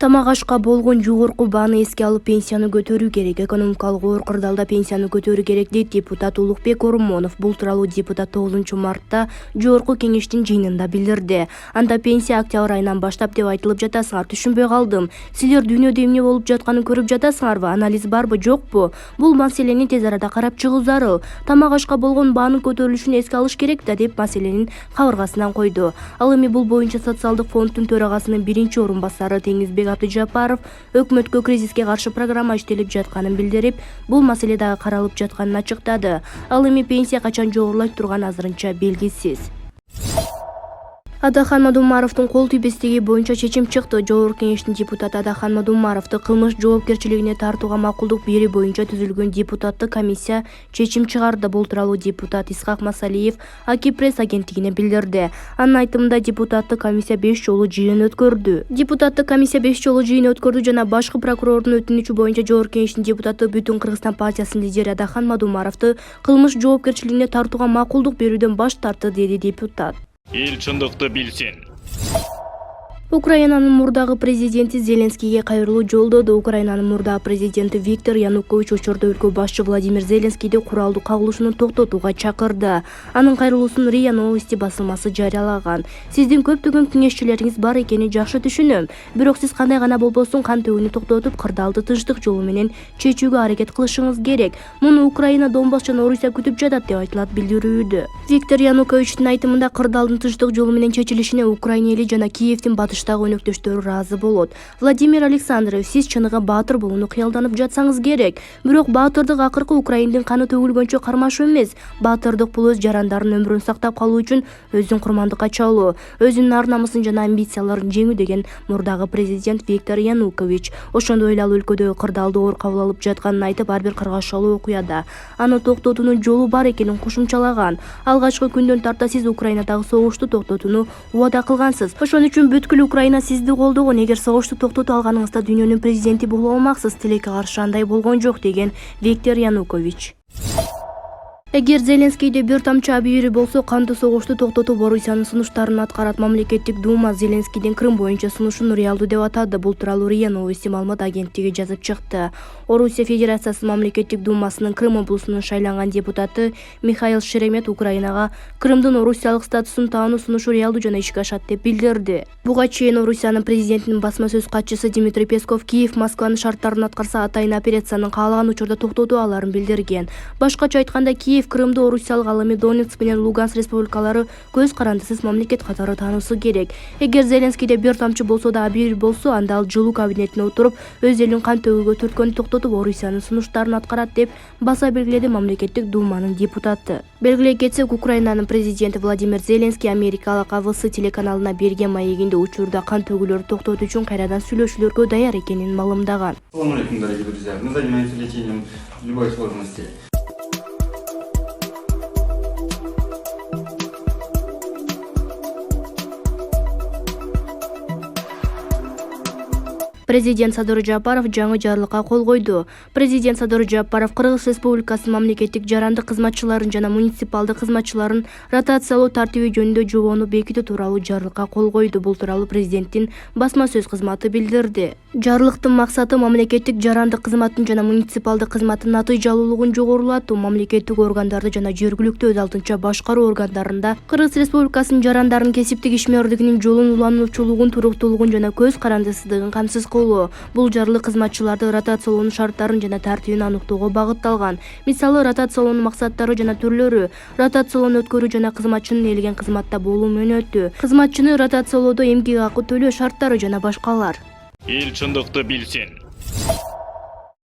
Тамак ашка болгон жогорку бааны эске алып пенсияны көтөрүү керек. Экономикалык оор кырдаалда пенсияны көтөрүү керек дейт депутат Улукбек Ормонов. Бул тууралуу депутат 9-мартта жогорку кеңештин жыйынында билдирди. Анда пенсия октябрь айынан баштап деп айтылып жатасыңар. Түшүнбөй калдым. Силер дүйнөдө эмне болуп жатканын көрүп жатасыңарбы? Анализ барбы, жокпу? Бул маселени тез арада карап чыгуу зарыл. Тамак ашка болгон баанын көтөрүлүшүн эске алыш керек да деп маселенин кабыргасынан койду. Ал эми бул боюнча социалдык фонддун төрагасынын биринчи орун басары Теңизбек Абдыжапаров өкмөткө кризиске каршы программа иштелип жатканын билдирип, бул маселе дагы каралып жатканын ачыктады. Ал эми пенсия качан жогорулай турганы азырынча белгисиз. Адахан Мадумаровдун кол тийбестиги боюнча чечим чыкты. Жогорку кеңештин депутаты Адахан Мадумаровду кылмыш жоопкерчилигине тартууга макулдук бери боюнча түзүлгөн депутаттык комиссия чечим чыгарды. Бул тууралуу депутат Исхак Масалиев Аки пресс агенттигине билдирди. Анын айтымында депутаттык комиссия 5 жолу жыйын өткөрдү. Депутаттык комиссия 5 жолу жыйын өткөрдү жана башкы прокурордун өтүнүчү боюнча Жогорку кеңештин депутаты Бүтүн Кыргызстан партиясынын лидери Адахан Мадумаровду кылмыш жоопкерчилигине тартууга макулдук берүүдөн баш тартты, деди депутат. Эл чындыкты билсин. Украинанын мурдагы президенти Зеленскийге кайрылуу жолдоду. Украинанын мурдагы президенти Виктор Янукович учурда өлкө башчы Владимир Зеленскийди куралдуу кагылышууну токтотууга чакырды. Анын кайрылуусун РИА Новости басылмасы жарыялаган. Сиздин көптөгөн кеңешчилериңиз бар экенин жакшы түшүнөм. Бирок сиз кандай гана болбосун кан төгүүнү токтотуп, кырдаалды тынчтык жолу менен чечүүгө аракет кылышыңыз керек. Муну Украина, Донбасс жана Орусия күтүп жатат деп айтылат билдирүүдө. Виктор Януковичтин айтымында кырдаалдын тынчтык жолу менен чечилишине Украина эли жана Киевдин батыштагы өнөктөштөрү разы болот. Владимир Александрович, сиз чыныгы баатыр болууну кыялданып жатсаңыз керек. Бирок баатырдык акыркы Украиндин каны төгүлгөнчө кармашуу эмес. Баатырдык бул өз жарандарынын өмүрүн сактап калуу үчүн өзүн курмандыкка чалуу, өзүнүн ар-намысын жана амбицияларын жеңүү деген мурдагы президент Виктор Янукович. Ошондой эле ал өлкөдөгү кырдаалды оор кабыл алып жатканын айтып, ар бир кыргашалуу окуяда аны токтотуунун жолу бар экенин кошумчалаган. Алгачкы күндөн тарта сиз Украинадагы согушту токтотууну убада кылгансыз. Ошон үчүн бүткүл Украина сизди колдогон. Эгер согушту токтотуп алганыңызда дүйнөнүн президенти боло алмаксыз. Тилекке каршы андай болгон жок, деген Виктор Янукович. Эгер Зеленскийде бир тамчы абийири болсо, кантуу согушту токтотуп Орусиянын сунуштарын аткарат. Мамлекеттик дума Зеленскийдин Крым боюнча сунушун реалдуу деп атады. Бул тууралуу РИА Новости маалымат агенттиги жазып чыкты. Орусия Федерациясынын мамлекеттик думасынын Крым облусунун шайланган депутаты Михаил Шеремет Украинага Крымдын Орусиялык статусун таануу сунушу реалдуу жана ишке ашат деп билдирди. Буга чейин Орусиянын президентинин басма сөз катчысы Дмитрий Песков Киев Москванын шарттарын аткарса, атайын операциянын каалаган учурда токтотуу аларын билдирген. Башкача айтканда, Киев Крымды Орусиялык, ал эми Донецк менен Луганск республикалары көз карандысыз мамлекет катары таануусу керек. Эгер Зеленскийде бир тамчы болсо да абийир болсо, анда ал жылуу кабинетине отуруп, өз элин кан төгүүгө түрткөнү токтотуп Орусиянын сунуштарын аткарат деп баса белгиледи мамлекеттик думанын депутаты. Белгилей кетсек, Украинанын президенти Владимир Зеленский Америкалык АВС телеканалына берген маегинде учурда кан төгүүлөрдү токтотуу үчүн кайрадан сүйлөшүүлөргө даяр экенин маалымдаган. Ассаламу алейкум, дорогие друзья. Мы занимаемся лечением любой сложности. Президент Садыр Жапаров жаңы жарлыкка кол койду. Президент Садыр Жапаров Кыргыз Республикасынын мамлекеттик жарандык кызматчыларын жана муниципалдык кызматчыларын ротациялоо тартиби жөнүндө жобону бекитүү тууралуу жарлыкка кол койду. Бул тууралуу президенттин басма сөз кызматы билдирди. Жарлыктын максаты мамлекеттик жарандык кызматтын жана муниципалдык кызматтын натыйжалуулугун жогорулатуу, мамлекеттик органдарды жана жергиликтүү өз алдынча башкаруу органдарында Кыргыз Республикасынын жарандарынын кесиптик ишмердигинин жолун улануучулугун, туруктуулугун жана көз карандысыздыгын камсыз кылуу. Бул жарлык кызматчыларды ротациялоонун шарттарын жана тартибин аныктоого багытталган. Мисалы, ротациялоонун максаттары жана түрлөрү, ротациялоону өткөрүү жана кызматчынын ээлеген кызматта болуу мөөнөтү, кызматчыны ротациялоодо эмгек акы төлөө шарттары жана башкалар. Эл чындыкты билсин.